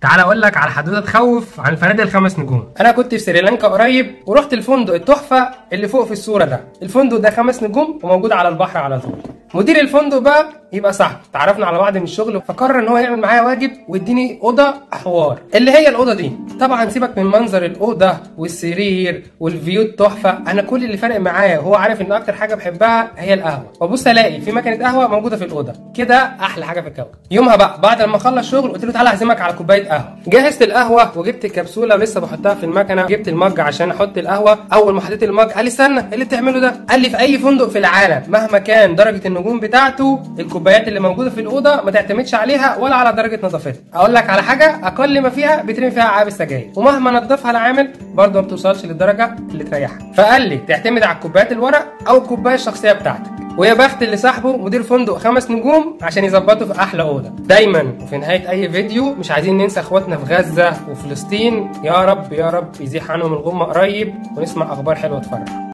تعال اقول لك على حدوته تخوف عن فنادق الخمس نجوم. انا كنت في سريلانكا قريب ورحت الفندق التحفه اللي فوق في الصوره ده. الفندق ده 5 نجوم وموجود على البحر على طول. مدير الفندق بقى يبقى صاحبي، تعرفنا على بعض من الشغل، فقرر ان هو يعمل معايا واجب ويديني اوضه حوار. اللي هي الاوضه دي طبعا سيبك من منظر الاوضه والسرير والفيو التحفه، انا كل اللي فارق معايا وهو عارف ان اكتر حاجه بحبها هي القهوه، وابص الاقي في مكنه قهوه موجوده في الاوضه كده، احلى حاجه في الكوكب. يومها بقى بعد ما اخلص شغل قلت له تعالى اعزمك على كوبايه قهوه. جهزت القهوه وجبت الكبسوله ولسه بحطها في المكنه، جبت المج عشان احط القهوه. اول ما حطيت المج قال لي استنى، ايه اللي بتعمله ده؟ قال لي في اي فندق في العالم مهما كان درجه النجوم بتاعته، الكوبايات اللي موجوده في الاوضه ما تعتمدش عليها ولا على درجه نظافتها. اقول لك على حاجه، اقل ما فيها بيترمي فيها العاب السجاير، ومهما نضفها العامل برضه ما بتوصلش للدرجه اللي تريحها. فقال لي تعتمد على الكوبايات الورق او الكوبايه الشخصيه بتاعتك. ويا بخت اللي صاحبه مدير فندق 5 نجوم عشان يظبطه في احلى اوضه. دايما وفي نهايه اي فيديو مش عايزين ننسى اخواتنا في غزه وفلسطين، يا رب يا رب يزيح عنهم الغمه قريب ونسمع اخبار حلوه تفرح.